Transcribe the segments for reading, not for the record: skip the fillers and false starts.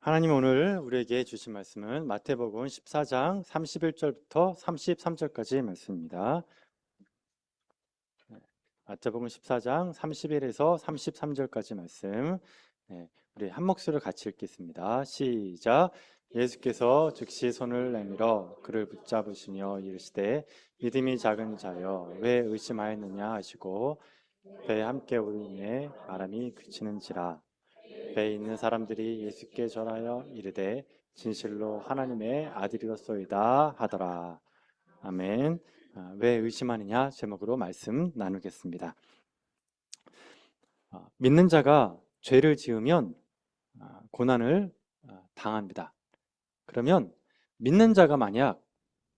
하나님 오늘 우리에게 주신 말씀은 마태복음 14장 31절부터 33절까지의 말씀입니다. 마태복음 14장 31에서 33절까지 말씀. 우리 한 목소리로 같이 읽겠습니다. 시작. 예수께서 즉시 손을 내밀어 그를 붙잡으시며 이르시되 믿음이 작은 자여 왜 의심하였느냐 하시고 배에 함께 오르니 바람이 그치는지라. 배에 있는 사람들이 예수께 절하여 이르되 진실로 하나님의 아들이었소이다 하더라. 아멘. 왜 의심하느냐 제목으로 말씀 나누겠습니다. 믿는 자가 죄를 지으면 고난을 당합니다. 그러면 믿는 자가 만약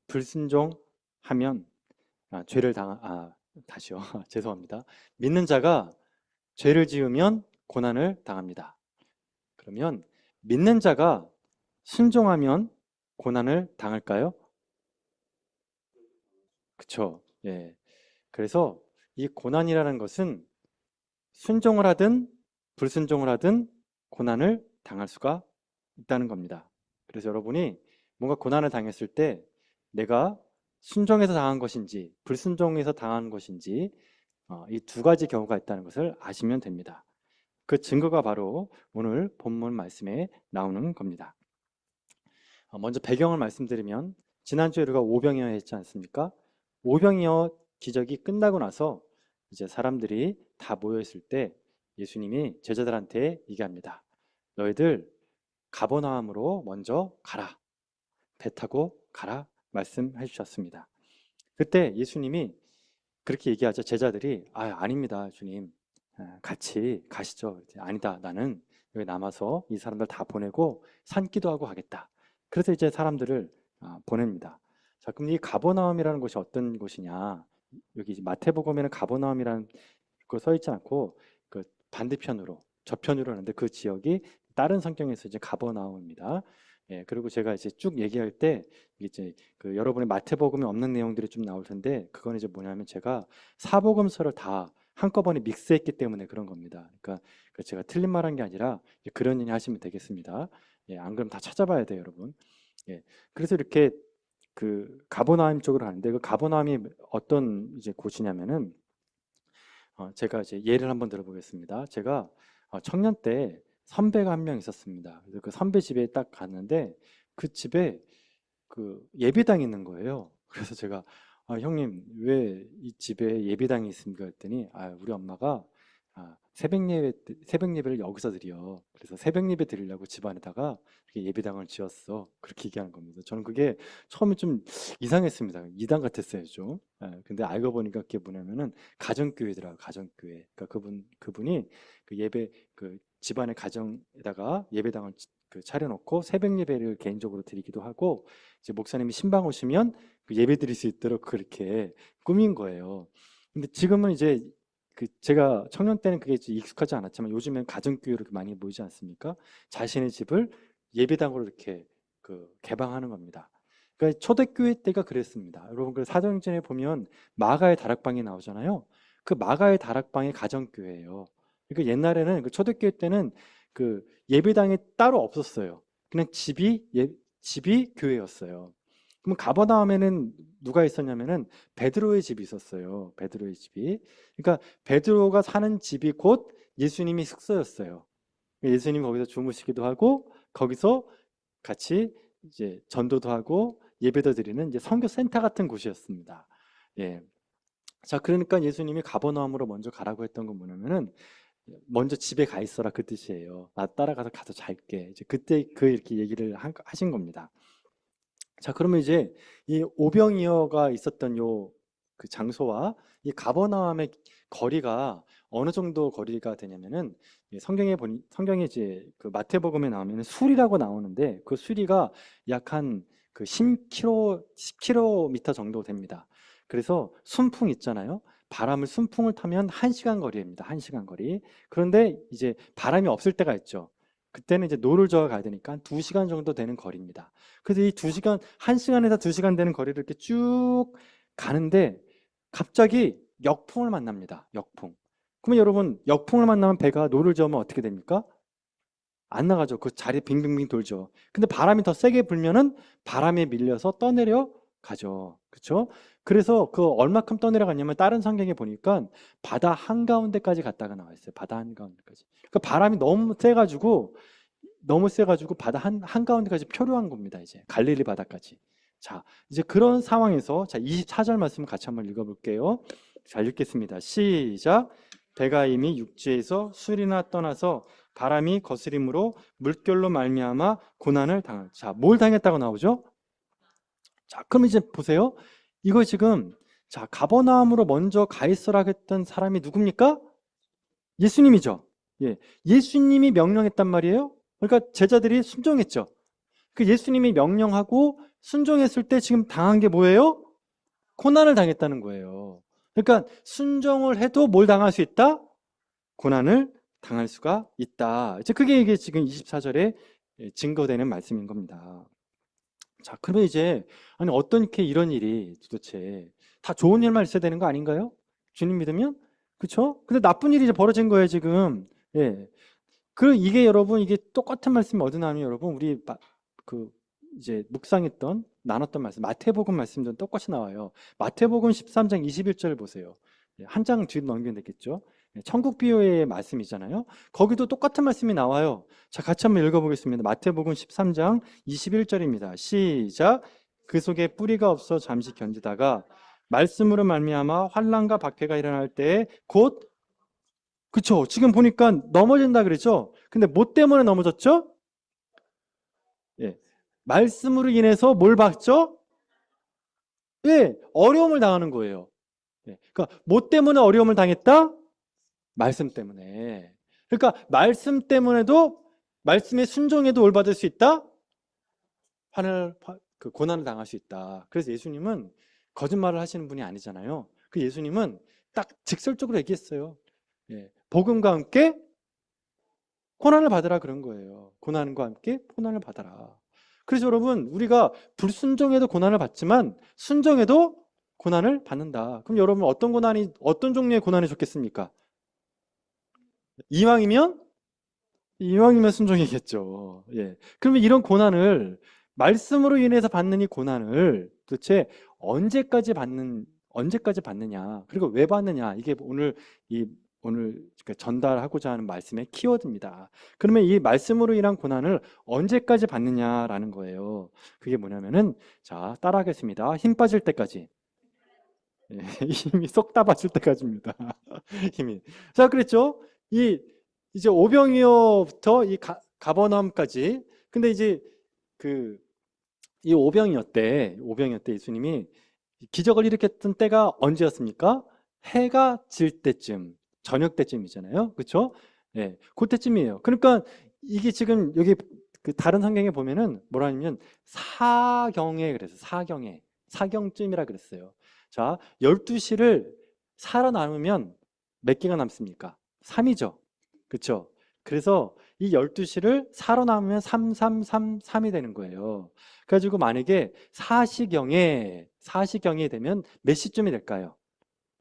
불순종하면 죄를 다시요. 죄송합니다. 믿는 자가 죄를 지으면 고난을 당합니다. 그러면 믿는 자가 순종하면 고난을 당할까요? 그쵸? 예. 그래서 이 고난이라는 것은 순종을 하든 불순종을 하든 고난을 당할 수가 있다는 겁니다. 그래서 여러분이 뭔가 고난을 당했을 때 내가 순종해서 당한 것인지 불순종해서 당한 것인지 이 두 가지 경우가 있다는 것을 아시면 됩니다. 그 증거가 바로 오늘 본문 말씀에 나오는 겁니다. 먼저 배경을 말씀드리면 지난주에 우리가 오병이어 했지 않습니까? 오병이어 기적이 끝나고 나서 이제 사람들이 다 모여있을 때 예수님이 제자들한테 얘기합니다. 너희들 가버나움으로 먼저 가라. 배 타고 가라. 말씀해 주셨습니다. 그때 예수님이 그렇게 얘기하자 제자들이 아닙니다 주님, 같이 가시죠. 아니다, 나는 여기 남아서 이 사람들 다 보내고 산기도 하고 하겠다. 그래서 이제 사람들을 보냅니다. 자, 그럼 이 가버나움이라는 곳이 어떤 곳이냐? 여기 이제 마태복음에는 가버나움이라는 거 써 있지 않고 그 반대편으로 저편으로 하는데 그 지역이 다른 성경에서 이제 가버나움입니다. 예, 그리고 제가 이제 쭉 얘기할 때 이제 그 여러분의 마태복음에 없는 내용들이 좀 나올 텐데 그건 이제 뭐냐면 제가 사복음서를 다 한꺼번에 믹스했기 때문에 그런 겁니다. 그러니까 제가 틀린 말한 게 아니라 그런 얘기 하시면 되겠습니다. 예, 안 그러면 다 찾아봐야 돼요, 여러분. 예, 그래서 이렇게 그 가버나움 쪽으로 가는데 그 가버나움이 어떤 이제 곳이냐면은 제가 이제 예를 한번 들어보겠습니다. 제가 청년 때 선배가 한 명 있었습니다. 그래서 그 선배 집에 딱 갔는데 그 집에 그 예배당이 있는 거예요. 그래서 제가 형님 왜 이 집에 예배당이 있습니까? 했더니 우리 엄마가 새벽 예배를 여기서 드려. 그래서 새벽 예배 드리려고 집안에다가 이렇게 예배당을 지었어. 그렇게 얘기하는 겁니다. 저는 그게 처음에 좀 이상했습니다. 이단 같았어요, 좀. 근데 알고 보니까 그게 뭐냐면은 가정교회더라고요. 가정교회. 그러니까 그분이 그 예배 그 집안의 가정에다가 예배당을 차려놓고 새벽 예배를 개인적으로 드리기도 하고 이제 목사님이 신방 오시면 그 예배 드릴 수 있도록 그렇게 꾸민 거예요. 근데 지금은 이제 제가 청년 때는 그게 이제 익숙하지 않았지만 요즘엔 가정교회로 많이 모이지 않습니까? 자신의 집을 예배당으로 이렇게 개방하는 겁니다. 그러니까 초대교회 때가 그랬습니다. 여러분 그 사도행전에 보면 마가의 다락방이 나오잖아요. 그 마가의 다락방이 가정교회예요. 그러니까 옛날에는 그 초대교회 때는 그 예배당이 따로 없었어요. 그냥 집이 교회였어요. 그럼 가버나움에는 누가 있었냐면은 베드로의 집이 있었어요. 베드로의 집이. 그러니까 베드로가 사는 집이 곧 예수님이 숙소였어요. 예수님이 거기서 주무시기도 하고 거기서 같이 이제 전도도 하고 예배도 드리는 이제 선교 센터 같은 곳이었습니다. 예. 자, 그러니까 예수님이 가버나움으로 먼저 가라고 했던 건 뭐냐면은 먼저 집에 가 있어라 그 뜻이에요. 나 따라가서 가서 잘게. 이제 그때 이렇게 얘기를 하신 겁니다. 자, 그러면 이제 이 오병이어가 있었던 요 그 장소와 이 가버나움의 거리가 어느 정도 거리가 되냐면은 성경에 이제 그 마태복음에 나오면 술이라고 나오는데 그 수리가 약 한 그 10km 정도 됩니다. 그래서 순풍 있잖아요. 순풍을 타면 1시간 거리입니다. 1시간 거리. 그런데 이제 바람이 없을 때가 있죠. 그때는 이제 노를 저어 가야 되니까 한 2시간 정도 되는 거리입니다. 그래서 이 2시간, 1시간에서 2시간 되는 거리를 이렇게 쭉 가는데 갑자기 역풍을 만납니다. 역풍. 그러면 여러분, 역풍을 만나면 배가 노를 저으면 어떻게 됩니까? 안 나가죠. 그 자리에 빙빙빙 돌죠. 근데 바람이 더 세게 불면은 바람에 밀려서 떠내려 가죠. 그렇죠? 그래서 그 얼마큼 떠내려갔냐면 다른 성경에 보니까 바다 한가운데까지 갔다가 나와 있어요. 바다 한가운데까지. 그러니까 바람이 너무 세가지고 바다 한가운데까지 표류한 겁니다. 이제 갈릴리 바다까지. 자, 이제 그런 상황에서 자, 24절 말씀 같이 한번 읽어볼게요. 자, 읽겠습니다. 시작. 배가 이미 육지에서 술이나 떠나서 바람이 거스림으로 물결로 말미암아 고난을 당한. 자, 뭘 당했다고 나오죠? 자, 그럼 이제 보세요. 이거 지금 자, 가버나움으로 먼저 가 있으라 했던 사람이 누굽니까? 예수님이죠. 예. 예수님이 명령했단 말이에요. 그러니까 제자들이 순종했죠. 그 예수님이 명령하고 순종했을 때 지금 당한 게 뭐예요? 고난을 당했다는 거예요. 그러니까 순종을 해도 뭘 당할 수 있다? 고난을 당할 수가 있다. 이제 그게 이게 지금 24절에 증거되는 말씀인 겁니다. 자, 그러면 이제 아니 어떻게 이런 일이 도대체 다 좋은 일만 있어야 되는 거 아닌가요? 주님 믿으면? 그렇죠? 근데 나쁜 일이 이제 벌어진 거예요, 지금. 예. 그 이게 여러분 이게 똑같은 말씀이 어디 나오면 여러분 우리 그 이제 묵상했던 나눴던 말씀 마태복음 말씀도 똑같이 나와요. 마태복음 13장 21절 보세요. 한 장 뒤로 넘기면 되겠죠. 천국 비유의 말씀이잖아요. 거기도 똑같은 말씀이 나와요. 자, 같이 한번 읽어보겠습니다. 마태복음 13장 21절입니다. 시작. 그 속에 뿌리가 없어 잠시 견디다가 말씀으로 말미암아 환난과 박해가 일어날 때에 곧 그쵸. 지금 보니까 넘어진다 그랬죠. 근데 뭐 때문에 넘어졌죠? 예. 말씀으로 인해서 뭘 받죠? 예. 어려움을 당하는 거예요. 예. 그러니까 뭐 때문에 어려움을 당했다? 말씀 때문에. 그러니까 말씀 때문에도 말씀에 순종해도 올 받을 수 있다? 그 고난을 당할 수 있다. 그래서 예수님은 거짓말을 하시는 분이 아니잖아요. 그 예수님은 딱 직설적으로 얘기했어요. 예. 복음과 함께 고난을 받으라 그런 거예요. 고난과 함께 고난을 받아라. 그래서 여러분 우리가 불순종해도 고난을 받지만 순종해도 고난을 받는다. 그럼 여러분 어떤 종류의 고난이 좋겠습니까? 이왕이면 순종이겠죠. 예. 그러면 이런 고난을 말씀으로 인해서 받는 이 고난을 도대체 언제까지 받느냐? 그리고 왜 받느냐? 이게 오늘 전달하고자 하는 말씀의 키워드입니다. 그러면 이 말씀으로 인한 고난을 언제까지 받느냐라는 거예요. 그게 뭐냐면은 자, 따라하겠습니다. 힘 빠질 때까지. 예, 힘이 쏙 다 빠질 때까지입니다. 힘이. 자, 그랬죠? 이제 오병이어부터 이 가버나움까지. 근데 이제 이 오병이어 때 예수님이 기적을 일으켰던 때가 언제였습니까? 해가 질 때쯤, 저녁 때쯤이잖아요. 그렇죠? 예, 그때쯤이에요. 그러니까 이게 지금 여기 그 다른 성경에 보면은 뭐라 하냐면 사경에 그래서 사경쯤이라 그랬어요. 자, 12시를 살아남으면 몇 개가 남습니까? 3이죠. 그렇죠? 그래서 이 12시를 살아남으면 3333이 되는 거예요. 그래가지고 만약에 사시경에 되면 몇 시쯤이 될까요?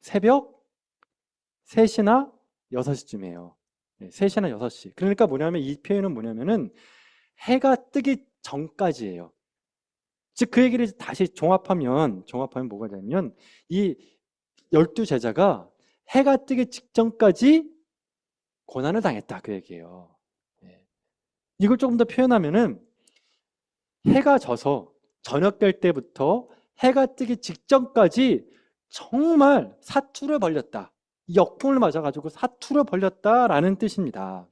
새벽 3시나 6시쯤이에요. 3시나 6시. 그러니까 뭐냐면 이 표현은 뭐냐면은 해가 뜨기 전까지예요. 즉 그 얘기를 다시 종합하면 뭐가 되냐면 이 12제자가 해가 뜨기 직전까지 고난을 당했다 그 얘기예요. 이걸 조금 더 표현하면은 해가 져서 저녁 될 때부터 해가 뜨기 직전까지 정말 사투를 벌렸다. 역풍을 맞아가지고 사투를 벌렸다라는 뜻입니다.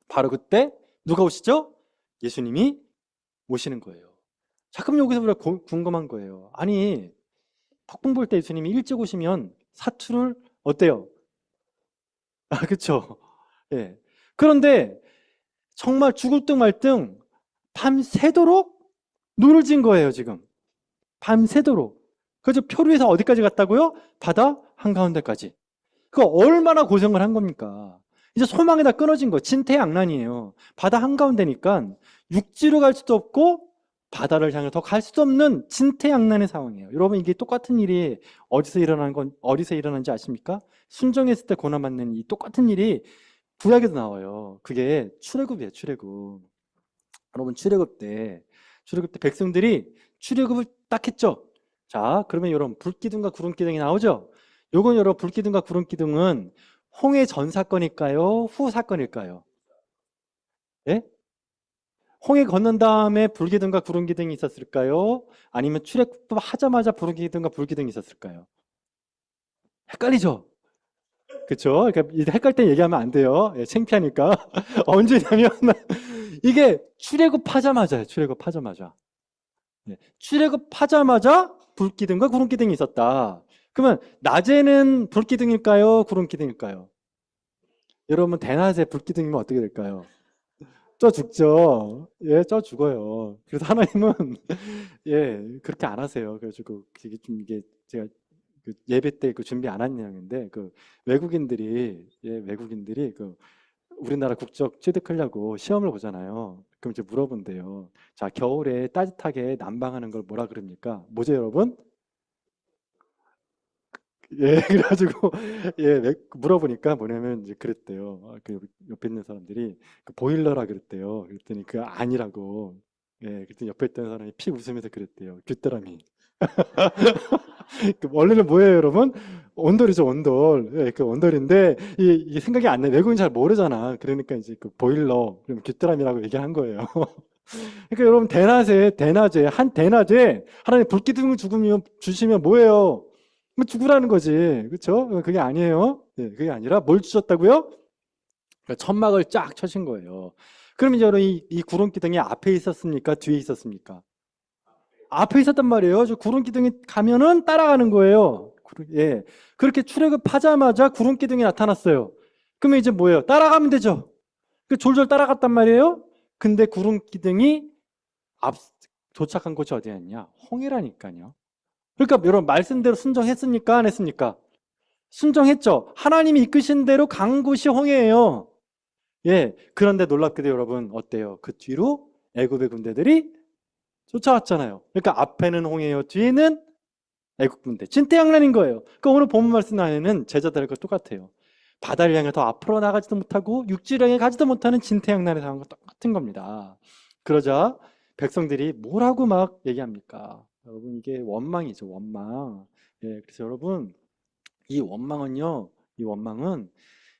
바로 그때 누가 오시죠? 예수님이 오시는 거예요. 자, 그럼 여기서 우리가 궁금한 거예요. 아니, 폭풍 불 때 예수님이 일찍 오시면 사투를 어때요? 아, 그쵸? 예. 그런데 정말 죽을 듯 말 듯 밤새도록 눈을 진 거예요, 지금. 밤새도록. 그래서 표류해서 어디까지 갔다고요? 바다 한가운데까지. 그 얼마나 고생을 한 겁니까? 이제 소망이 다 끊어진 거. 진퇴양난이에요. 바다 한가운데니까 육지로 갈 수도 없고 바다를 향해 더 갈 수도 없는 진퇴양난의 상황이에요. 여러분 이게 똑같은 일이 어디서 일어난지 아십니까? 순종했을 때 고난받는 이 똑같은 일이 구약에도 나와요. 그게 출애굽이에요, 출애굽. 여러분, 출애굽 때 백성들이 출애굽을 딱 했죠. 자, 그러면 여러분, 불기둥과 구름기둥이 나오죠. 요건 여러분, 불기둥과 구름기둥은 홍해 전 사건일까요? 후 사건일까요? 예? 홍해 건넌 다음에 불기둥과 구름기둥이 있었을까요? 아니면 출애굽하자마자 불기둥과 불기둥이 있었을까요? 헷갈리죠? 그쵸? 그러니까 헷갈릴 때 얘기하면 안 돼요. 예, 창피하니까. 언제냐면 이게 출애굽하자마자예요. 출애굽하자마자. 예, 출애굽하자마자 불기둥과 구름기둥이 있었다. 그러면 낮에는 불기둥일까요? 구름기둥일까요? 여러분 대낮에 불기둥이면 어떻게 될까요? 쪄 죽죠. 예, 쪄 죽어요. 그래서 하나님은 예, 그렇게 안 하세요. 그래가지고 이게 제가 그 예배 때 그 준비 안 한 내용인데 그 외국인들이 그 우리나라 국적 취득하려고 시험을 보잖아요. 그럼 이제 물어본대요. 자, 겨울에 따뜻하게 난방하는 걸 뭐라 그럽니까? 뭐죠, 여러분? 예, 그래가지고 예, 물어보니까 뭐냐면 이제 그랬대요. 그 옆에 있는 사람들이 그 보일러라 그랬대요. 그랬더니 그 아니라고. 예, 그랬더니 옆에 있던 사람이 피 웃으면서 그랬대요. 귀뚜라미. 그 원래는 뭐예요, 여러분? 온돌이죠, 온돌. 예, 그 온돌인데 이게 생각이 안 나. 외국인 잘 모르잖아. 그러니까 이제 그 보일러, 그럼 귀뚜라미라고 얘기한 거예요. 그러니까 여러분 대낮에 하나님 불기둥을 주시면 뭐예요? 뭐 죽으라는 거지, 그렇죠? 그게 아니에요. 예, 그게 아니라 뭘 주셨다고요? 그러니까 천막을 쫙 쳐신 거예요. 그럼 이제 여러분 이 구름 기둥이 앞에 있었습니까? 뒤에 있었습니까? 앞에 있었단 말이에요. 저 구름 기둥이 가면은 따라가는 거예요. 예. 그렇게 출애굽하자마자 구름 기둥이 나타났어요. 그러면 이제 뭐예요? 따라가면 되죠. 그 졸졸 따라갔단 말이에요. 근데 구름 기둥이 앞 도착한 곳이 어디였냐? 홍해라니까요. 그러니까 여러분 말씀대로 순종했습니까? 안 했습니까? 순종했죠. 하나님이 이끄신 대로 간 곳이 홍해예요. 예. 그런데 놀랍게도 여러분 어때요? 그 뒤로 애굽의 군대들이 쫓아왔잖아요. 그러니까 앞에는 홍해요. 뒤에는 애국 군대. 진퇴양난인 거예요. 그러니까 오늘 본문 말씀 안에는 제자들과 똑같아요. 바다를 향해 더 앞으로 나가지도 못하고 육지를 향해 가지도 못하는 진퇴양난의 상황과 똑같은 겁니다. 그러자 백성들이 뭐라고 막 얘기합니까? 여러분 이게 원망이죠. 원망. 예, 그래서 여러분 이 원망은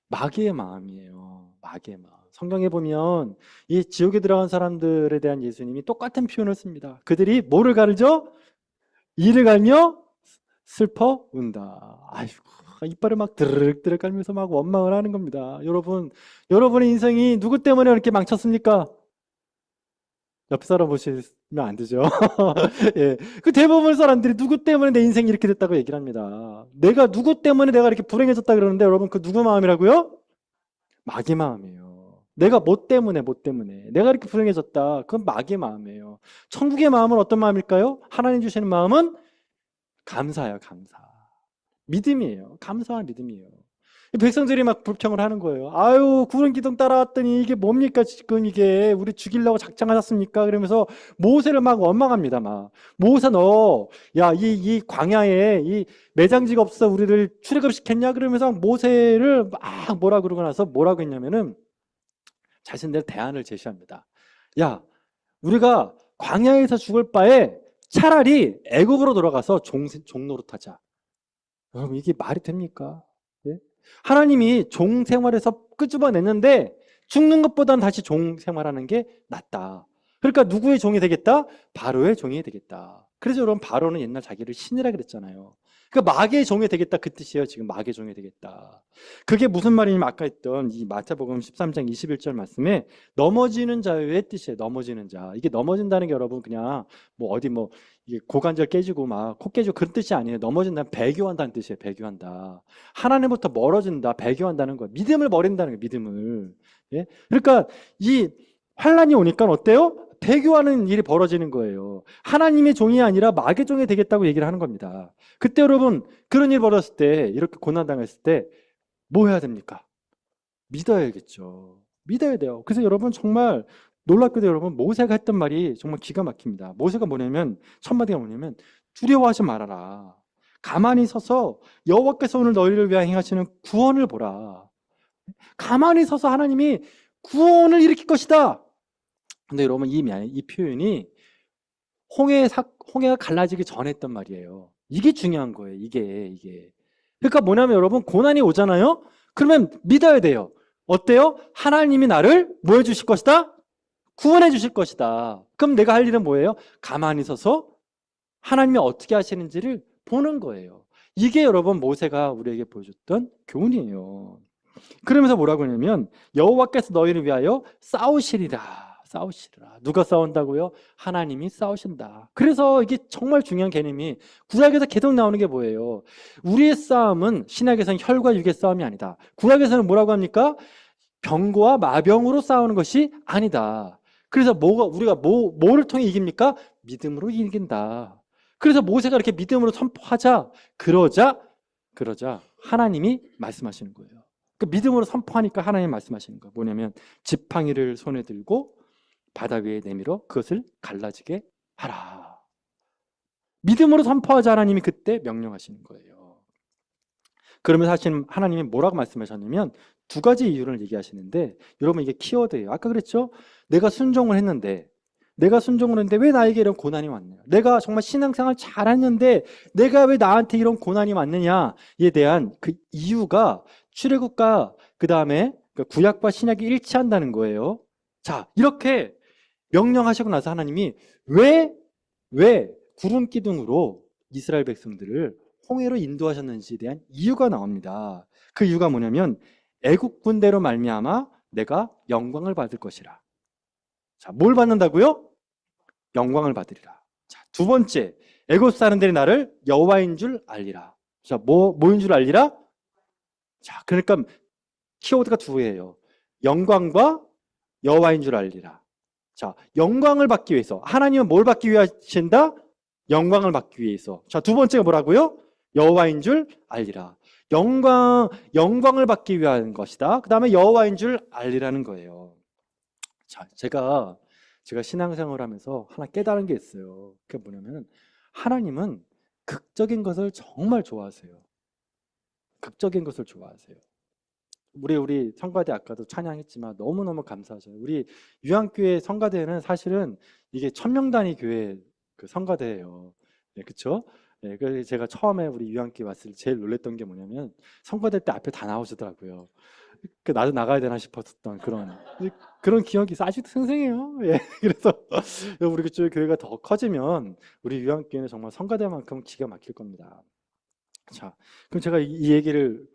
마귀의 마음이에요. 마귀의 마음. 성경에 보면 이 지옥에 들어간 사람들에 대한 예수님이 똑같은 표현을 씁니다. 그들이 뭐를 가르죠? 이를 갈며 슬퍼 운다. 아이고, 이빨을 막 드르륵 깔면서 막 원망을 하는 겁니다. 여러분의 인생이 누구 때문에 이렇게 망쳤습니까? 옆 사람 보시면 안 되죠. 예. 그 대부분 사람들이 누구 때문에 내 인생이 이렇게 됐다고 얘기를 합니다. 누구 때문에 내가 이렇게 불행해졌다 그러는데 여러분 그 누구 마음이라고요? 마귀 마음이에요. 내가 뭐 때문에. 내가 이렇게 불행해졌다. 그건 마귀의 마음이에요. 천국의 마음은 어떤 마음일까요? 하나님 주시는 마음은 감사예요, 감사. 믿음이에요. 감사한 믿음이에요. 백성들이 막 불평을 하는 거예요. 아유, 구름 기둥 따라왔더니 이게 뭡니까, 지금 이게. 우리 죽이려고 작정하셨습니까? 그러면서 모세를 막 원망합니다, 막. 모세 너, 야, 이 광야에 이 매장지가 없어 우리를 출애굽시켰냐? 그러면서 모세를 막 뭐라 그러고 나서 뭐라고 했냐면은 자신들 대안을 제시합니다. 야, 우리가 광야에서 죽을 바에 차라리 애굽으로 돌아가서 종노릇하자. 여러분 이게 말이 됩니까? 예? 하나님이 종 생활에서 끄집어냈는데 죽는 것보다는 다시 종 생활하는 게 낫다. 그러니까 누구의 종이 되겠다? 바로의 종이 되겠다. 그래서 여러분 바로는 옛날 자기를 신이라 그랬잖아요. 그러니까 마귀의 종이 되겠다 그 뜻이에요. 지금 마귀의 종이 되겠다. 그게 무슨 말이냐면 아까 했던 이 마태복음 13장 21절 말씀에 넘어지는 자의 뜻이에요. 넘어지는 자. 이게 넘어진다는 게 여러분 그냥 뭐 어디 뭐 이게 고관절 깨지고 막 코 깨지고 그런 뜻이 아니에요. 넘어진다는 배교한다는 뜻이에요. 배교한다. 하나님부터 멀어진다. 배교한다는 거예요. 믿음을 버린다는 거예요. 믿음을. 예? 그러니까 이 환란이 오니까 어때요? 배교하는 일이 벌어지는 거예요. 하나님의 종이 아니라 마귀의 종이 되겠다고 얘기를 하는 겁니다. 그때 여러분 그런 일 벌었을 때 이렇게 고난당했을 때 뭐 해야 됩니까? 믿어야겠죠. 믿어야 돼요. 그래서 여러분 정말 놀랍게도 여러분 모세가 했던 말이 정말 기가 막힙니다. 모세가 뭐냐면 첫 마디가 뭐냐면 두려워하지 말아라. 가만히 서서 여호와께서 오늘 너희를 위하여 행하시는 구원을 보라. 가만히 서서 하나님이 구원을 일으킬 것이다. 근데 여러분 이 표현이 홍해가 갈라지기 전에 했던 말이에요. 이게 중요한 거예요. 이게. 그러니까 뭐냐면 여러분 고난이 오잖아요. 그러면 믿어야 돼요. 어때요? 하나님이 나를 뭐 해주실 것이다? 구원해 주실 것이다. 그럼 내가 할 일은 뭐예요? 가만히 서서 하나님이 어떻게 하시는지를 보는 거예요. 이게 여러분 모세가 우리에게 보여줬던 교훈이에요. 그러면서 뭐라고 하냐면 여호와께서 너희를 위하여 싸우시리라. 누가 싸운다고요? 하나님이 싸우신다. 그래서 이게 정말 중요한 개념이 구약에서 계속 나오는 게 뭐예요? 우리의 싸움은 신약에서는 혈과 육의 싸움이 아니다. 구약에서는 뭐라고 합니까? 병과 마병으로 싸우는 것이 아니다. 그래서 우리가 뭐를 통해 이깁니까? 믿음으로 이긴다. 그래서 모세가 이렇게 믿음으로 선포하자 그러자 하나님이 말씀하시는 거예요. 그 믿음으로 선포하니까 하나님이 말씀하시는 거예요. 뭐냐면 지팡이를 손에 들고 바다 위에 내밀어 그것을 갈라지게 하라. 믿음으로 선포하자 하나님이 그때 명령하시는 거예요. 그러면 사실 하나님이 뭐라고 말씀하셨냐면 두 가지 이유를 얘기하시는데 여러분 이게 키워드예요. 아까 그랬죠? 내가 순종을 했는데 왜 나에게 이런 고난이 왔느냐? 내가 정말 신앙생활 잘했는데 내가 왜 나한테 이런 고난이 왔느냐에 대한 그 이유가 출애굽과 그 다음에 구약과 신약이 일치한다는 거예요. 자, 이렇게 명령하시고 나서 하나님이 왜 구름 기둥으로 이스라엘 백성들을 홍해로 인도하셨는지에 대한 이유가 나옵니다. 그 이유가 뭐냐면 애국 군대로 말미암아 내가 영광을 받을 것이라. 자, 뭘 받는다고요? 영광을 받으리라. 자, 두 번째, 애굽 사람들이 나를 여호와인 줄 알리라. 자, 뭐인 줄 알리라? 자, 그러니까 키워드가 두 개예요. 영광과 여호와인 줄 알리라. 자, 영광을 받기 위해서 하나님은 뭘 받기 위하신다? 영광을 받기 위해서. 자, 두 번째가 뭐라고요? 여호와인 줄 알리라. 영광을 받기 위한 것이다. 그 다음에 여호와인 줄 알리라는 거예요. 자, 제가 신앙생활을 하면서 하나 깨달은 게 있어요. 그게 뭐냐면 하나님은 극적인 것을 정말 좋아하세요. 극적인 것을 좋아하세요. 우리 성가대 아까도 찬양했지만 너무너무 감사하죠. 우리 유한교회 성가대는 사실은 이게 1000명 단위 교회 그 성가대예요. 네, 그렇죠? 네, 그래서 제가 처음에 우리 유한교회 왔을 때 제일 놀랬던 게 뭐냐면 성가대 때 앞에 다 나오시더라고요. 나도 나가야 되나 싶었던 그런 기억이 아직도 생생해요. 예. 그래서 우리 그쪽 교회가 더 커지면 우리 유한교회는 정말 성가대만큼 기가 막힐 겁니다. 자, 그럼 제가 이 얘기를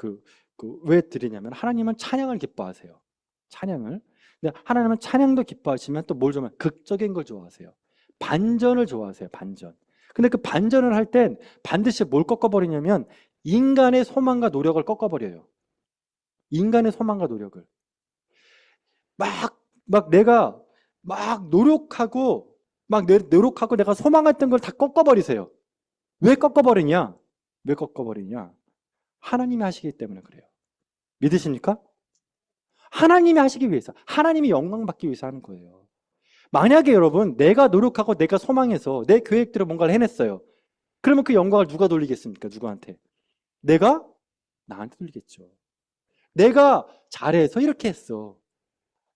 왜 드리냐면 하나님은 찬양을 기뻐하세요. 찬양을. 근데 하나님은 찬양도 기뻐하시면 또 뭘 좋아하면 극적인 걸 좋아하세요. 반전을 좋아하세요. 반전. 근데 그 반전을 할 땐 반드시 뭘 꺾어버리냐면 인간의 소망과 노력을 꺾어버려요. 인간의 소망과 노력을. 내가 노력하고 내가 소망했던 걸 다 꺾어버리세요. 왜 꺾어버리냐? 하나님이 하시기 때문에 그래요. 믿으십니까? 하나님이 하시기 위해서, 하나님이 영광 받기 위해서 하는 거예요. 만약에 여러분 내가 노력하고 내가 소망해서 내 계획대로 뭔가를 해냈어요. 그러면 그 영광을 누가 돌리겠습니까? 누구한테? 내가 나한테 돌리겠죠. 내가 잘해서 이렇게 했어.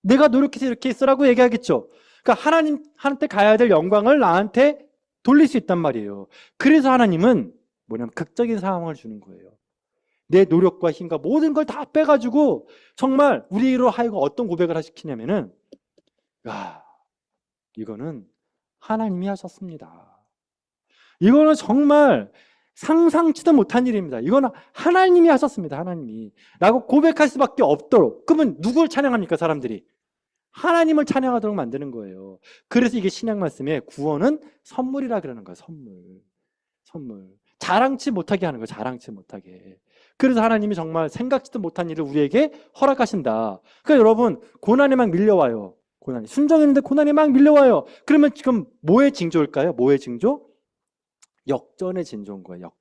내가 노력해서 이렇게 했어라고 얘기하겠죠. 그러니까 하나님한테 가야 될 영광을 나한테 돌릴 수 있단 말이에요. 그래서 하나님은 뭐냐면 극적인 상황을 주는 거예요. 내 노력과 힘과 모든 걸 다 빼가지고 정말 우리로 하여금 어떤 고백을 시키냐면은 야, 이거는 하나님이 하셨습니다. 이거는 정말 상상치도 못한 일입니다. 이거는 하나님이 하셨습니다. 하나님이. 라고 고백할 수밖에 없도록. 그러면 누굴 찬양합니까? 사람들이. 하나님을 찬양하도록 만드는 거예요. 그래서 이게 신약 말씀에 구원은 선물이라 그러는 거예요. 선물. 자랑치 못하게 하는 거예요. 자랑치 못하게. 그래서 하나님이 정말 생각지도 못한 일을 우리에게 허락하신다. 그러니까 여러분 고난이 막 밀려와요. 순종했는데 고난이 막 밀려와요. 그러면 지금 뭐의 징조일까요? 뭐의 징조? 역전의 징조인 거예요.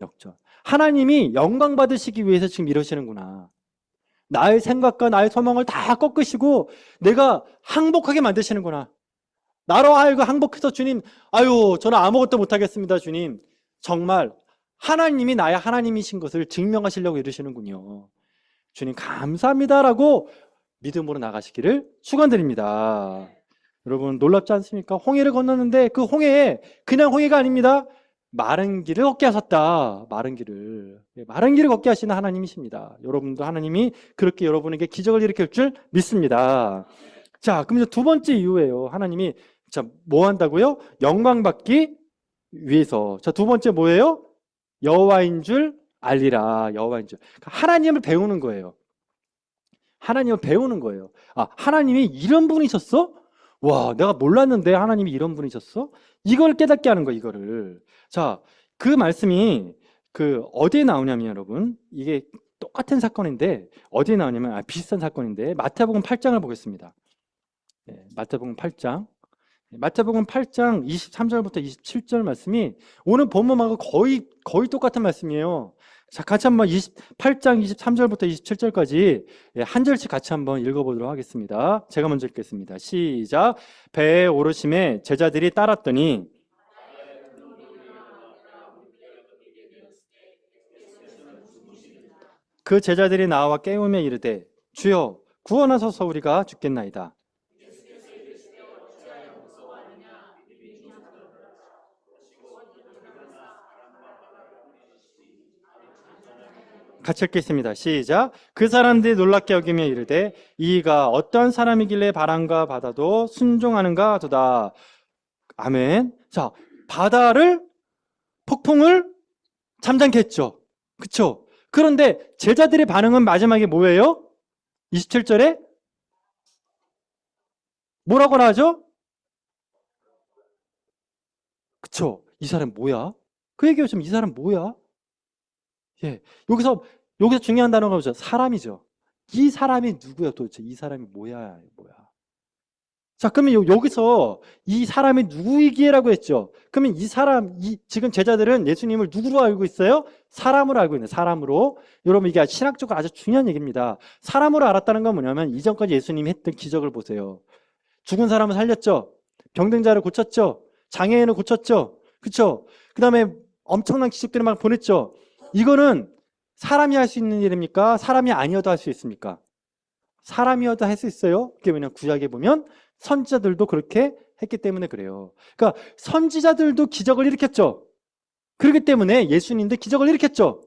역전. 하나님이 영광 받으시기 위해서 지금 이러시는구나. 나의 생각과 나의 소망을 다 꺾으시고 내가 항복하게 만드시는구나. 나로 하여금 항복해서 주님, 저는 아무것도 못하겠습니다. 주님. 정말 하나님이 나의 하나님이신 것을 증명하시려고 이러시는군요. 주님 감사합니다라고 믿음으로 나가시기를 축원드립니다. 여러분 놀랍지 않습니까? 홍해를 건넜는데 그 홍해에 그냥 홍해가 아닙니다. 마른 길을 걷게 하셨다. 마른 길을 걷게 하시는 하나님이십니다. 여러분도 하나님이 그렇게 여러분에게 기적을 일으킬 줄 믿습니다. 자, 그럼 이제 두 번째 이유예요. 하나님이 자, 뭐 한다고요? 영광 받기 위해서. 자, 두 번째 뭐예요? 여호와인 줄 알리라. 여호와인 줄. 하나님을 배우는 거예요. 하나님을 배우는 거예요. 아, 하나님이 이런 분이셨어? 와, 내가 몰랐는데 하나님이 이런 분이셨어? 이걸 깨닫게 하는 거예요, 이거를. 자, 그 말씀이 어디에 나오냐면 여러분, 이게 똑같은 사건인데 어디에 나오냐면 비슷한 사건인데 마태복음 8장을 보겠습니다. 네, 마태복음 8장. 마태복음 8장 23절부터 27절 말씀이 오늘 본문하고 거의 똑같은 말씀이에요. 자, 같이 한번 8장 23절부터 27절까지 한 절씩 같이 한번 읽어보도록 하겠습니다. 제가 먼저 읽겠습니다. 시작. 배에 오르심에 제자들이 따랐더니 그 제자들이 나와 깨우며 이르되 주여 구원하소서 우리가 죽겠나이다. 같이 읽겠습니다. 시작. 그 사람들이 놀랍게 여기며 이르되 이가 어떤 사람이길래 바람과 바다도 순종하는가 하도다. 아멘. 자, 폭풍을 잠잠케 했죠. 그쵸? 그런데 제자들의 반응은 마지막에 뭐예요? 27절에 뭐라고 하죠? 그쵸? 이 사람 뭐야? 그 얘기가 좀 이 사람 뭐야? 예. 여기서 중요한 단어가 뭐죠? 사람이죠. 이 사람이 누구야 도대체? 이 사람이 뭐야? 자, 그러면 여기서 이 사람이 누구이기에라고 했죠. 그러면 지금 제자들은 예수님을 누구로 알고 있어요? 사람으로 알고 있는 사람으로. 여러분 이게 신학적으로 아주 중요한 얘기입니다. 사람으로 알았다는 건 뭐냐면 이전까지 예수님이 했던 기적을 보세요. 죽은 사람을 살렸죠. 병든 자를 고쳤죠. 장애인을 고쳤죠. 그렇죠? 그다음에 엄청난 기적들을 막 보냈죠. 이거는 사람이 할 수 있는 일입니까? 사람이 아니어도 할 수 있습니까? 사람이어도 할 수 있어요. 그게 왜냐면 구약에 보면 선지자들도 그렇게 했기 때문에 그래요. 그러니까 선지자들도 기적을 일으켰죠. 그렇기 때문에 예수님도 기적을 일으켰죠.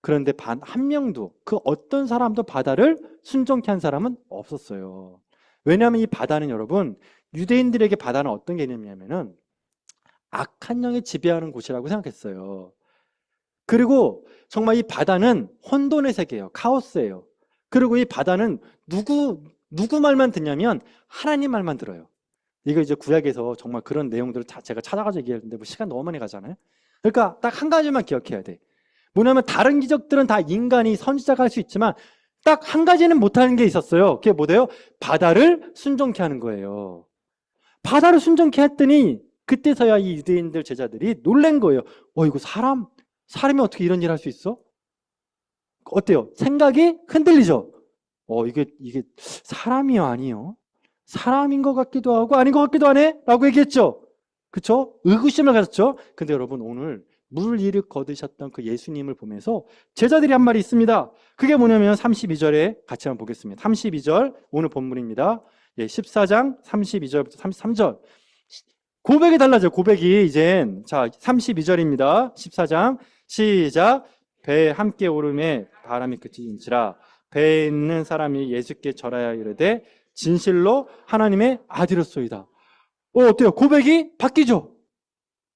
그런데 한 명도 그 어떤 사람도 바다를 순종케 한 사람은 없었어요. 왜냐하면 이 바다는 여러분 유대인들에게 바다는 어떤 개념이냐면은 악한 영이 지배하는 곳이라고 생각했어요. 그리고 정말 이 바다는 혼돈의 세계예요. 카오스예요. 그리고 이 바다는 누구 말만 듣냐면 하나님 말만 들어요. 이거 이제 구약에서 정말 그런 내용들을 제가 찾아가지고 얘기했는데 뭐 시간 너무 많이 가잖아요. 그러니까 딱 한 가지만 기억해야 돼. 뭐냐면 다른 기적들은 다 인간이 선지자가 할 수 있지만 딱 한 가지는 못하는 게 있었어요. 그게 뭐예요? 바다를 순종케 하는 거예요. 바다를 순종케 했더니 그때서야 이 유대인들 제자들이 놀란 거예요. 이거 사람이 어떻게 이런 일 할 수 있어? 어때요? 생각이 흔들리죠? 이게 사람이요, 아니요? 사람인 것 같기도 하고 아닌 것 같기도 하네? 라고 얘기했죠? 그쵸? 의구심을 가졌죠? 근데 여러분, 오늘 물 이르 거두셨던 그 예수님을 보면서 제자들이 한 말이 있습니다. 그게 뭐냐면 32절에 같이 한번 보겠습니다. 32절, 오늘 본문입니다. 14장 32절부터 33절. 고백이 달라져요, 고백이 이젠. 자, 32절입니다. 14장. 시작. 배에 함께 오름에 바람이 그치는지라 배에 있는 사람이 예수께 절하여 이르되 진실로 하나님의 아들이었소이다. 어때요? 고백이 바뀌죠?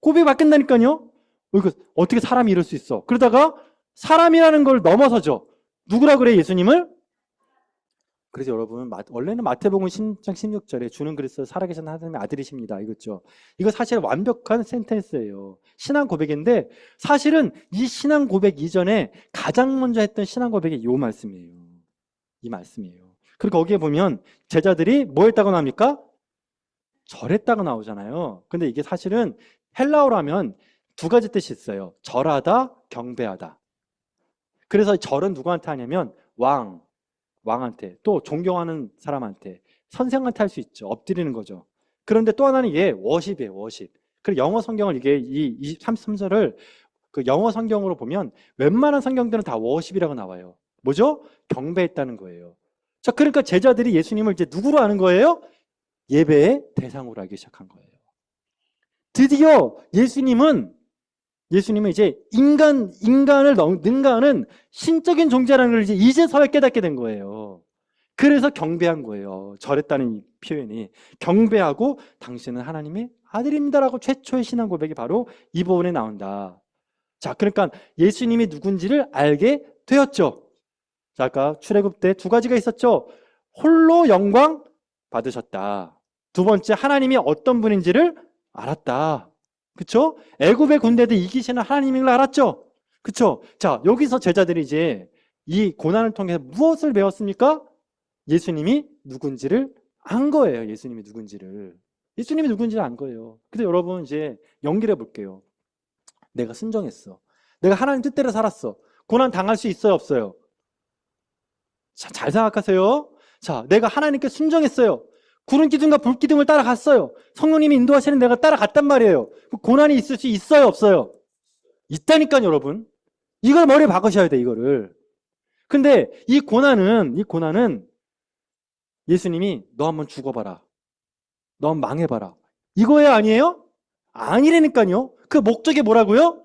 고백이 바뀐다니까요? 이거 어떻게 사람이 이럴 수 있어? 그러다가 사람이라는 걸 넘어서죠. 누구라 그래, 예수님을? 그래서 여러분, 원래는 마태복음 10장 16절에 주는 그리스도 살아계신 하나님의 아들이십니다. 이거죠. 이거 사실 완벽한 센텐스예요. 신앙 고백인데 사실은 이 신앙 고백 이전에 가장 먼저 했던 신앙 고백이 이 말씀이에요. 이 말씀이에요. 그리고 거기에 보면 제자들이 뭐 했다고 나옵니까? 절했다고 나오잖아요. 근데 이게 사실은 헬라어로 하면 두 가지 뜻이 있어요. 절하다, 경배하다. 그래서 절은 누구한테 하냐면 왕한테, 또 존경하는 사람한테, 선생한테 할 수 있죠. 엎드리는 거죠. 그런데 또 하나는 이게 워십이에요, 워십. 그리고 영어 성경을 이게 이 33절을 그 영어 성경으로 보면 웬만한 성경들은 다 워십이라고 나와요. 뭐죠? 경배했다는 거예요. 자, 그러니까 제자들이 예수님을 이제 누구로 아는 거예요? 예배의 대상으로 알기 시작한 거예요. 드디어 예수님은 이제 인간을 능가하는 신적인 존재라는 걸 이제서야 깨닫게 된 거예요. 그래서 경배한 거예요. 절했다는 이 표현이. 경배하고 당신은 하나님의 아들입니다라고 최초의 신앙 고백이 바로 이 부분에 나온다. 자, 그러니까 예수님이 누군지를 알게 되었죠. 자, 아까 출애굽 때 두 가지가 있었죠. 홀로 영광 받으셨다. 두 번째, 하나님이 어떤 분인지를 알았다. 그쵸? 애굽의 군대들 이기시는 하나님인 걸 알았죠? 그쵸? 자, 여기서 제자들이 이제 이 고난을 통해서 무엇을 배웠습니까? 예수님이 누군지를 안 거예요. 예수님이 누군지를 안 거예요. 근데 여러분 이제 연결해 볼게요. 내가 순종했어. 내가 하나님 뜻대로 살았어. 고난 당할 수 있어요, 없어요? 자, 잘 생각하세요. 자, 내가 하나님께 순종했어요. 구름 기둥과 불 기둥을 따라갔어요. 성령님이 인도하시는 내가 따라갔단 말이에요. 고난이 있을 수 있어요, 없어요? 있다니까요, 여러분. 이걸 머리에 박으셔야 돼, 이거를. 근데 이 고난은 예수님이 너 한번 죽어봐라. 너 한번 망해봐라. 이거예요, 아니에요? 아니라니까요. 그 목적이 뭐라고요?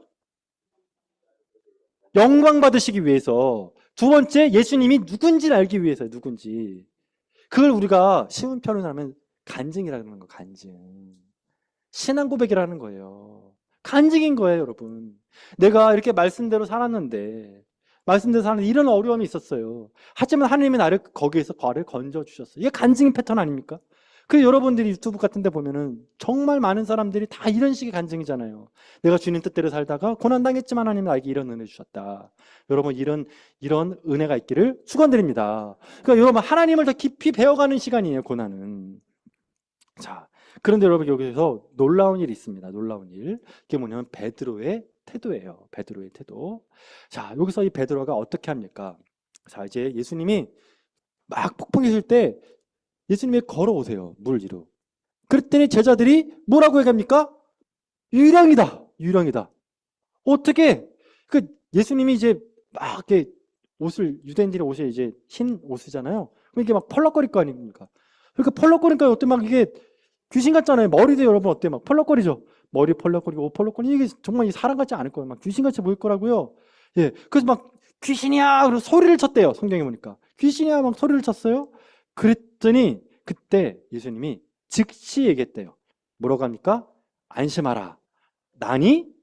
영광 받으시기 위해서. 두 번째, 예수님이 누군지를 알기 위해서요, 누군지. 그걸 우리가 쉬운 표현을 하면 간증이라는 거예요, 간증. 신앙 고백이라는 거예요. 간증인 거예요, 여러분. 내가 이렇게 말씀대로 살았는데 이런 어려움이 있었어요. 하지만 하나님이 나를 거기에서 건져주셨어요. 이게 간증의 패턴 아닙니까? 그 여러분들이 유튜브 같은 데 보면은 정말 많은 사람들이 다 이런 식의 간증이잖아요. 내가 주님 뜻대로 살다가 고난당했지만 하나님은 나에게 이런 은혜 주셨다. 여러분 이런 은혜가 있기를 축원드립니다. 그러니까 여러분 하나님을 더 깊이 배워가는 시간이에요, 고난은. 자, 그런데 여러분 여기서 놀라운 일이 있습니다. 놀라운 일. 그게 뭐냐면 베드로의 태도예요. 베드로의 태도. 자, 여기서 이 베드로가 어떻게 합니까? 자, 이제 예수님이 막 폭풍이 칠 때 예수님이 걸어오세요. 물 위로. 그랬더니 제자들이 뭐라고 얘기합니까? 유령이다. 유령이다. 어떻게? 그 예수님이 이제 막 이렇게 유대인들의 옷이 이제 흰 옷이잖아요. 그럼 이게 막 펄럭거릴 거 아닙니까? 그러니까 펄럭거리니까 어때 막 이게 귀신 같잖아요. 머리도 여러분 어때? 막 펄럭거리죠. 머리 펄럭거리고 옷 펄럭거리고 이게 정말 사람 같지 않을 거예요. 막 귀신같이 보일 거라고요. 예. 그래서 막 귀신이야! 그리고 소리를 쳤대요. 성경에 보니까. 귀신이야! 막 소리를 쳤어요. 그랬더니 그때 예수님이 즉시 얘기했대요. 뭐라고 합니까? 안심하라. 나니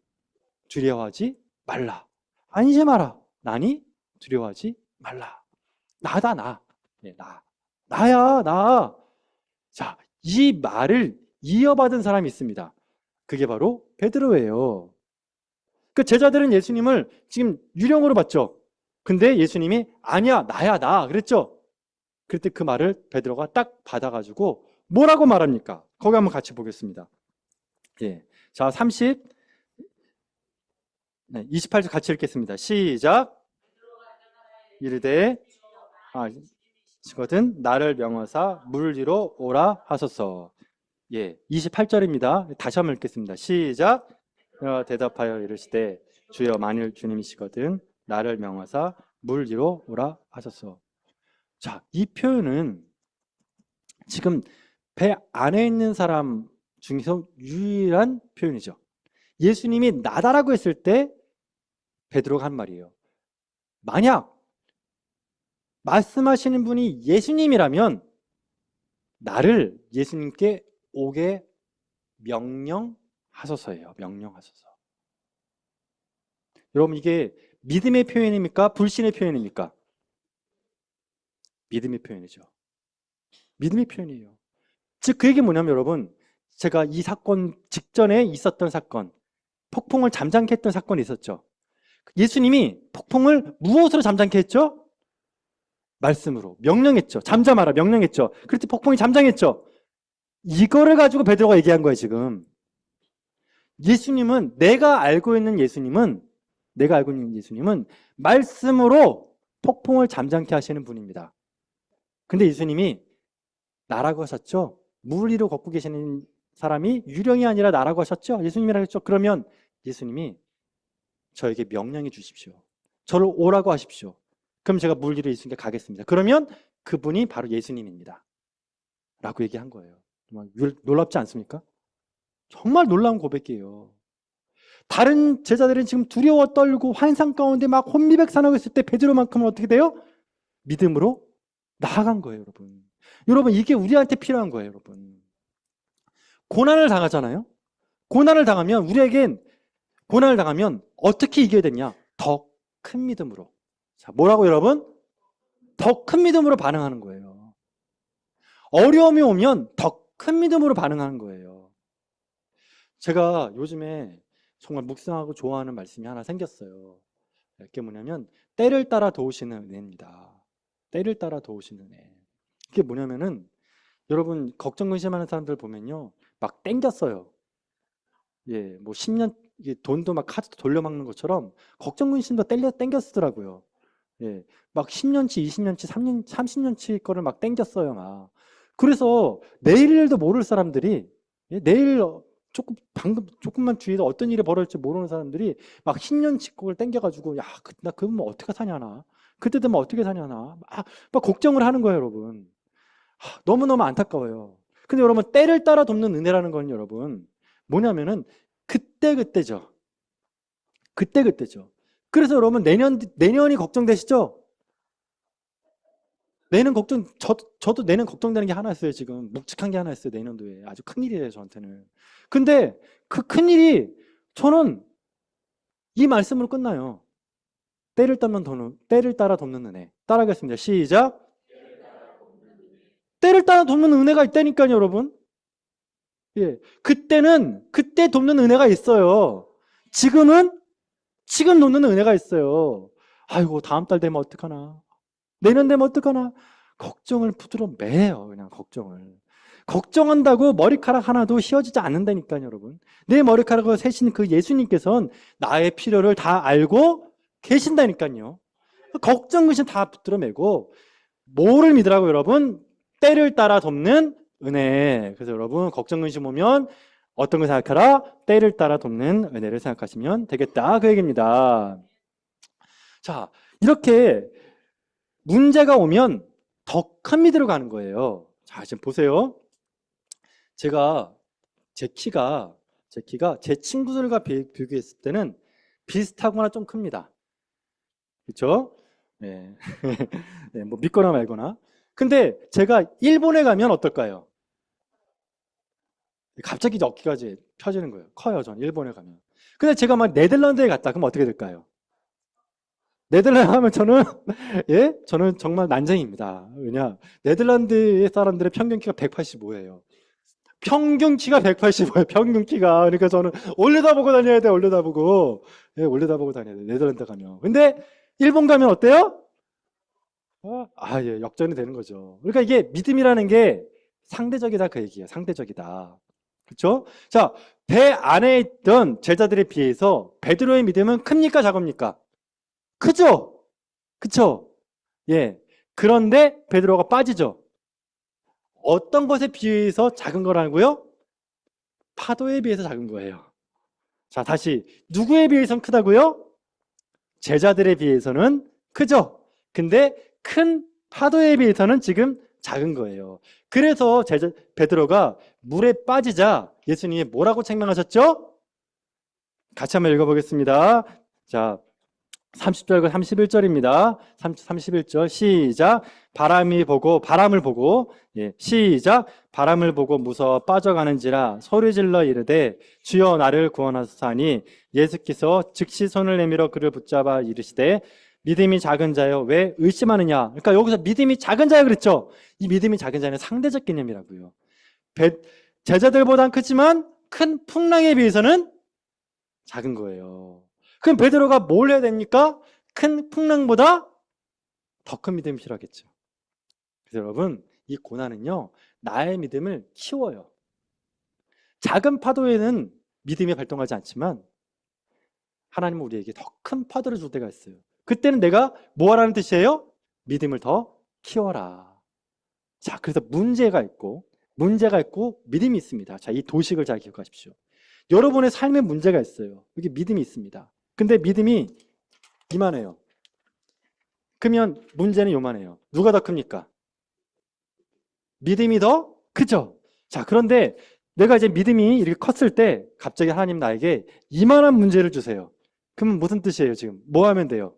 두려워하지 말라. 안심하라. 나니 두려워하지 말라. 나다, 나. 예, 나. 나야, 나. 자, 이 말을 이어받은 사람이 있습니다. 그게 바로 베드로예요. 그 제자들은 예수님을 지금 유령으로 봤죠. 근데 예수님이 아니야, 나야, 나. 그랬죠. 그때 그 말을 베드로가 딱 받아가지고 뭐라고 말합니까? 거기 한번 같이 보겠습니다. 예. 자, 28절 같이 읽겠습니다. 시작. 이르되 지거든 나를 명하사 물 위로 오라 하소서. 예, 28절입니다. 다시 한번 읽겠습니다. 시작. 대답하여 이르시되 주여 만일 주님이시거든 나를 명하사 물 위로 오라 하소서. 자, 이 표현은 지금 배 안에 있는 사람 중에서 유일한 표현이죠. 예수님이 나다라고 했을 때 베드로가 한 말이에요. 만약 말씀하시는 분이 예수님이라면 나를 예수님께 오게 명령하소서예요. 명령하소서. 여러분 이게 믿음의 표현입니까? 불신의 표현입니까? 믿음의 표현이죠. 믿음의 표현이에요. 즉 그 얘기 뭐냐면 여러분 제가 이 사건 직전에 있었던 사건 폭풍을 잠잠케 했던 사건이 있었죠. 예수님이 폭풍을 무엇으로 잠잠케 했죠? 말씀으로 명령했죠. 잠잠하라 명령했죠. 그랬더니 폭풍이 잠잠했죠. 이거를 가지고 베드로가 얘기한 거예요 지금. 예수님은 내가 알고 있는 예수님은 말씀으로 폭풍을 잠잠케 하시는 분입니다. 근데 예수님이 나라고 하셨죠. 물 위로 걷고 계시는 사람이 유령이 아니라 나라고 하셨죠. 예수님이라고 했죠. 그러면 예수님이 저에게 명령해 주십시오. 저를 오라고 하십시오. 그럼 제가 물 위로 있으니까 가겠습니다. 그러면 그분이 바로 예수님입니다. 라고 얘기한 거예요. 정말 놀랍지 않습니까? 정말 놀라운 고백이에요. 다른 제자들은 지금 두려워 떨고 환상 가운데 막 혼미백산하고 있을 때 베드로만큼은 어떻게 돼요? 믿음으로 나아간 거예요, 여러분. 여러분, 이게 우리한테 필요한 거예요, 여러분. 고난을 당하잖아요? 고난을 당하면, 우리에겐 고난을 당하면 어떻게 이겨야 되냐? 더 큰 믿음으로. 자, 뭐라고 여러분? 더 큰 믿음으로 반응하는 거예요. 어려움이 오면 더 큰 믿음으로 반응하는 거예요. 제가 요즘에 정말 묵상하고 좋아하는 말씀이 하나 생겼어요. 그게 뭐냐면 때를 따라 도우시는 은혜입니다. 때를 따라 도우시는 은혜. 그게 뭐냐면은 여러분 걱정 근심하는 사람들 보면요, 막 땡겼어요. 예, 뭐 10년 돈도 막 카드 돌려막는 것처럼 걱정 근심도 땡겨 쓰더라고요. 예, 막 10년치, 20년치, 30년치 거를 막 땡겼어요, 막. 그래서 내일도 모를 사람들이, 예, 내일 조금만 뒤에서 어떤 일이 벌어질지 모르는 사람들이 막 10년치 거를 땡겨가지고, 야, 나 그러면 뭐 어떻게 사냐나. 그때 되면 어떻게 사냐나. 막 걱정을 하는 거예요, 여러분. 너무너무 안타까워요. 근데 여러분, 때를 따라 돕는 은혜라는 건 여러분, 뭐냐면은, 그때그때죠. 그때그때죠. 그래서 여러분, 내년이 걱정되시죠? 내년 걱정, 저도 내년 걱정되는 게 하나 있어요, 지금. 묵직한 게 하나 있어요, 내년도에. 아주 큰일이에요, 저한테는. 근데 그 큰일이 저는 이 말씀으로 끝나요. 때를 따라 돕는 은혜. 따라하겠습니다. 시작. 때를 따라 돕는 은혜가 있다니까요, 여러분. 예. 그때 돕는 은혜가 있어요. 지금 돕는 은혜가 있어요. 아이고, 다음 달 되면 어떡하나. 내년 되면 어떡하나. 걱정을 붙들어 매요, 그냥 걱정을. 걱정한다고 머리카락 하나도 휘어지지 않는다니까요, 여러분. 내 머리카락을 세신 그 예수님께서는 나의 필요를 다 알고 계신다니까요. 걱정, 근심 다 붙들어 매고, 뭐를 믿으라고, 여러분? 때를 따라 돕는 은혜. 그래서 여러분, 걱정, 근심 오면 어떤 걸 생각하라? 때를 따라 돕는 은혜를 생각하시면 되겠다. 그 얘기입니다. 자, 이렇게 문제가 오면 더 큰 믿음으로 가는 거예요. 자, 지금 보세요. 제 키가 제 친구들과 비교했을 때는 비슷하거나 좀 큽니다. 그렇죠? 네. 네, 뭐 믿거나 말거나. 근데 제가 일본에 가면 어떨까요? 갑자기 어깨가 이제 펴지는 거예요. 커요, 전 일본에 가면. 근데 제가 막 네덜란드에 갔다 그러면 어떻게 될까요? 네덜란드 하면 저는 예? 저는 정말 난쟁입니다. 왜냐? 네덜란드 사람들의 평균 키가 185예요. 평균 키가 185예요. 평균 키가. 그러니까 저는 올려다보고 다녀야 돼. 올려다보고. 예, 올려다보고 다녀야 돼. 네덜란드 가면. 근데 일본 가면 어때요? 예, 역전이 되는 거죠. 그러니까 이게 믿음이라는 게 상대적이다 그 얘기예요. 상대적이다. 그렇죠? 자, 배 안에 있던 제자들에 비해서 베드로의 믿음은 큽니까 작습니까? 크죠? 그쵸? 예. 그런데 베드로가 빠지죠. 어떤 것에 비해서 작은 거라고요? 파도에 비해서 작은 거예요. 자, 다시 누구에 비해서는 크다고요? 제자들에 비해서는 크죠. 근데 큰 파도에 비해서는 지금 작은 거예요. 그래서 베드로가 물에 빠지자 예수님이 뭐라고 책망하셨죠? 같이 한번 읽어보겠습니다. 자, 30절과 31절입니다. 31절 시작. 바람을 보고 예, 시작. 바람을 보고 무서워 빠져가는지라 소리질러 이르되 주여 나를 구원하소서 하니 예수께서 즉시 손을 내밀어 그를 붙잡아 이르시되 믿음이 작은 자여 왜 의심하느냐. 그러니까 여기서 믿음이 작은 자여 그랬죠. 이 믿음이 작은 자는 상대적 개념이라고요. 제자들보단 크지만 큰 풍랑에 비해서는 작은 거예요. 그럼 베드로가 뭘 해야 됩니까? 큰 풍랑보다 더 큰 믿음이 필요하겠죠. 그래서 여러분, 이 고난은요, 나의 믿음을 키워요. 작은 파도에는 믿음이 발동하지 않지만 하나님은 우리에게 더 큰 파도를 줄 때가 있어요. 그때는 내가 뭐 하라는 뜻이에요? 믿음을 더 키워라. 자, 그래서 문제가 있고 믿음이 있습니다. 자, 이 도식을 잘 기억하십시오. 여러분의 삶에 문제가 있어요. 여기 믿음이 있습니다. 근데 믿음이 이만해요. 그러면 문제는 요만해요. 누가 더 큽니까? 믿음이 더 크죠? 자, 그런데 내가 이제 믿음이 이렇게 컸을 때 갑자기 하나님 나에게 이만한 문제를 주세요. 그러면 무슨 뜻이에요, 지금? 뭐 하면 돼요?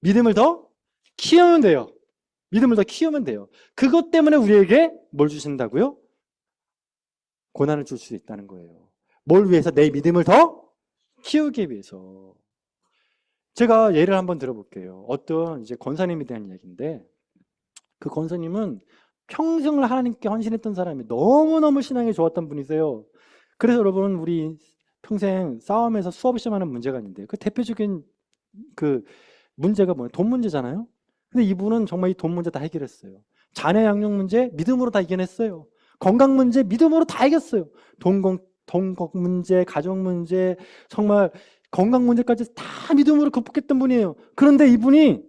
믿음을 더 키우면 돼요. 믿음을 더 키우면 돼요. 그것 때문에 우리에게 뭘 주신다고요? 고난을 줄 수 있다는 거예요. 뭘 위해서? 내 믿음을 더 키우기 위해서. 제가 예를 한번 들어볼게요. 어떤 이제 권사님에 대한 이야기인데, 그 권사님은 평생을 하나님께 헌신했던 사람이 너무너무 신앙이 좋았던 분이세요. 그래서 여러분, 우리 평생 싸움에서 수없이 많은 문제가 있는데, 그 대표적인 그 문제가 뭐예요? 돈 문제잖아요. 근데 이분은 정말 이 돈 문제 다 해결했어요. 자녀 양육 문제 믿음으로 다 이겨냈어요. 건강 문제 믿음으로 다 이겼어요. 돈 문제, 가족 문제, 정말 건강 문제까지 다 믿음으로 극복했던 분이에요. 그런데 이분이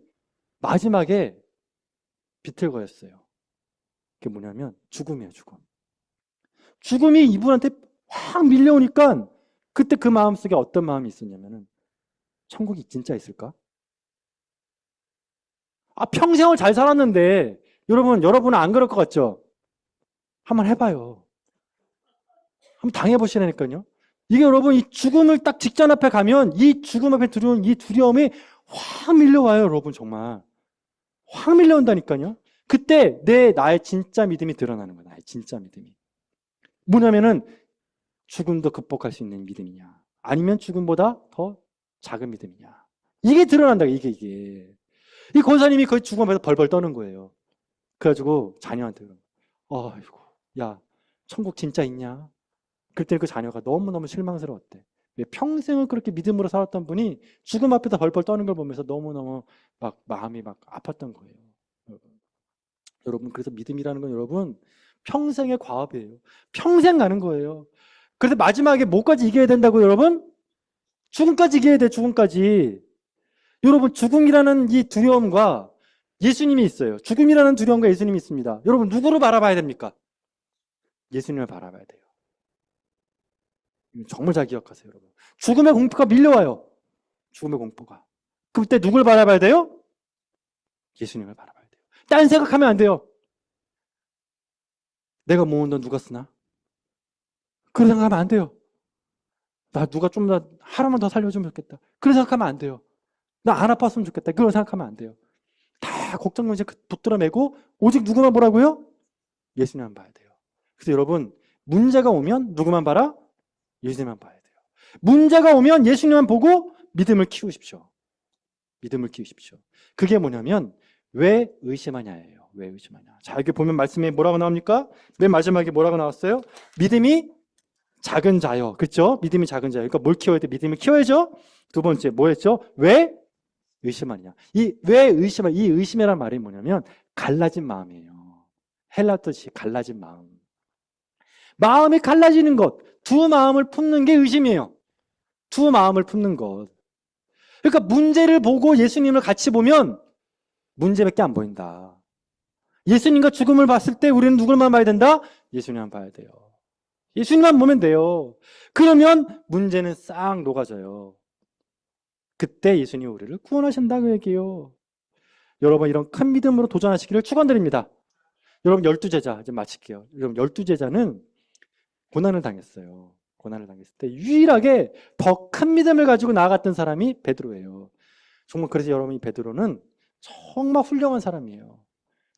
마지막에 비틀거렸어요. 그게 뭐냐면 죽음이에요, 죽음. 죽음이 이분한테 확 밀려오니까 그때 그 마음속에 어떤 마음이 있었냐면은 천국이 진짜 있을까? 평생을 잘 살았는데 여러분은 안 그럴 것 같죠? 한번 해봐요. 한번 당해보시라니까요. 이게 여러분, 이 죽음을 딱 직전 앞에 가면 이 죽음 앞에 들어온 이 두려움이 확 밀려와요, 여러분. 정말 확 밀려온다니까요. 그때 나의 진짜 믿음이 드러나는 거예요. 나의 진짜 믿음이 뭐냐면은 죽음도 극복할 수 있는 믿음이냐, 아니면 죽음보다 더 작은 믿음이냐, 이게 드러난다. 이게 이 권사님이 그 죽음 앞에서 벌벌 떠는 거예요. 그래가지고 자녀한테 아이고, 야, 천국 진짜 있냐? 그때 그 자녀가 너무너무 실망스러웠대. 왜? 평생을 그렇게 믿음으로 살았던 분이 죽음 앞에서 벌벌 떠는 걸 보면서 너무너무 막 마음이 막 아팠던 거예요. 여러분, 그래서 믿음이라는 건 여러분 평생의 과업이에요. 평생 가는 거예요. 그래서 마지막에 뭐까지 이겨야 된다고 여러분? 죽음까지 이겨야 돼, 죽음까지. 여러분, 죽음이라는 이 두려움과 예수님이 있어요. 죽음이라는 두려움과 예수님이 있습니다. 여러분, 누구를 바라봐야 됩니까? 예수님을 바라봐야 돼요. 정말 잘 기억하세요, 여러분. 죽음의 공포가 밀려와요. 죽음의 공포가. 그때 누굴 바라봐야 돼요? 예수님을 바라봐야 돼요. 딴 생각하면 안 돼요. 내가 모은 돈 누가 쓰나? 그런 생각하면 안 돼요. 나 누가 좀 더 하루만 더 살려주면 좋겠다. 그런 생각하면 안 돼요. 나 안 아팠으면 좋겠다. 그런 생각하면 안 돼요. 다 걱정정신 붙들어 매고 오직 누구만 보라고요? 예수님만 봐야 돼요. 그래서 여러분, 문제가 오면 누구만 봐라? 예수님만 봐야 돼요. 문제가 오면 예수님만 보고 믿음을 키우십시오. 믿음을 키우십시오. 그게 뭐냐면 왜 의심하냐예요. 왜 의심하냐. 자, 여기 보면 말씀에 뭐라고 나옵니까? 맨 마지막에 뭐라고 나왔어요? 믿음이 작은 자요. 그렇죠? 믿음이 작은 자요. 그러니까 뭘 키워야 돼? 믿음을 키워야죠. 두 번째 뭐였죠? 왜 의심하냐. 이 의심이라는 말이 뭐냐면 갈라진 마음이에요. 헬라 뜻이 갈라진 마음. 마음이 갈라지는 것. 두 마음을 품는 게 의심이에요. 두 마음을 품는 것. 그러니까 문제를 보고 예수님을 같이 보면 문제밖에 안 보인다. 예수님과 죽음을 봤을 때 우리는 누굴만 봐야 된다? 예수님만 봐야 돼요. 예수님만 보면 돼요. 그러면 문제는 싹 녹아져요. 그때 예수님이 우리를 구원하신다고 얘기해요. 여러분, 이런 큰 믿음으로 도전하시기를 축원드립니다. 여러분, 12제자 이제 마칠게요. 여러분, 12제자는 고난을 당했어요. 고난을 당했을 때 유일하게 더 큰 믿음을 가지고 나아갔던 사람이 베드로예요. 정말 그래서 여러분, 이 베드로는 정말 훌륭한 사람이에요.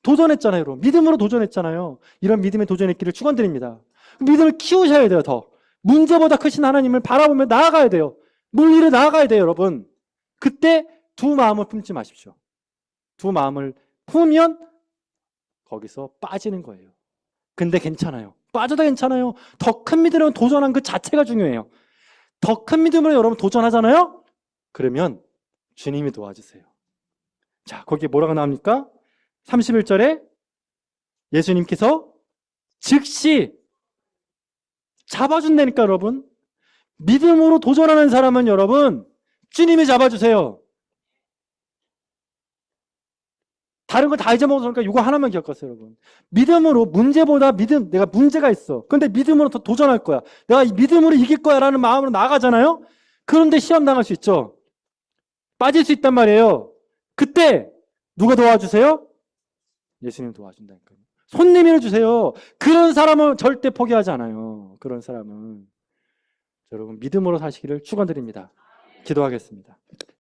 도전했잖아요, 여러분. 믿음으로 도전했잖아요. 이런 믿음에 도전했기를 축원드립니다. 믿음을 키우셔야 돼요, 더. 문제보다 크신 하나님을 바라보며 나아가야 돼요. 물 위로 나아가야 돼요, 여러분. 그때 두 마음을 품지 마십시오. 두 마음을 품으면 거기서 빠지는 거예요. 근데 괜찮아요. 빠져도 괜찮아요. 더 큰 믿음으로 도전한 그 자체가 중요해요. 더 큰 믿음으로 여러분 도전하잖아요? 그러면 주님이 도와주세요. 자, 거기에 뭐라고 나옵니까? 31절에 예수님께서 즉시 잡아준다니까, 여러분. 믿음으로 도전하는 사람은 여러분, 주님이 잡아주세요. 다른 거 다 잊어먹었으니까 이거 하나만 기억하세요, 여러분. 믿음으로, 문제보다 내가 문제가 있어. 근데 믿음으로 더 도전할 거야. 내가 믿음으로 이길 거야 라는 마음으로 나가잖아요? 그런데 시험 당할 수 있죠. 빠질 수 있단 말이에요. 그때 누가 도와주세요? 예수님 도와준다니까요. 손 내밀어 주세요. 그런 사람은 절대 포기하지 않아요. 그런 사람은. 여러분 믿음으로 사시기를 축원드립니다. 기도하겠습니다.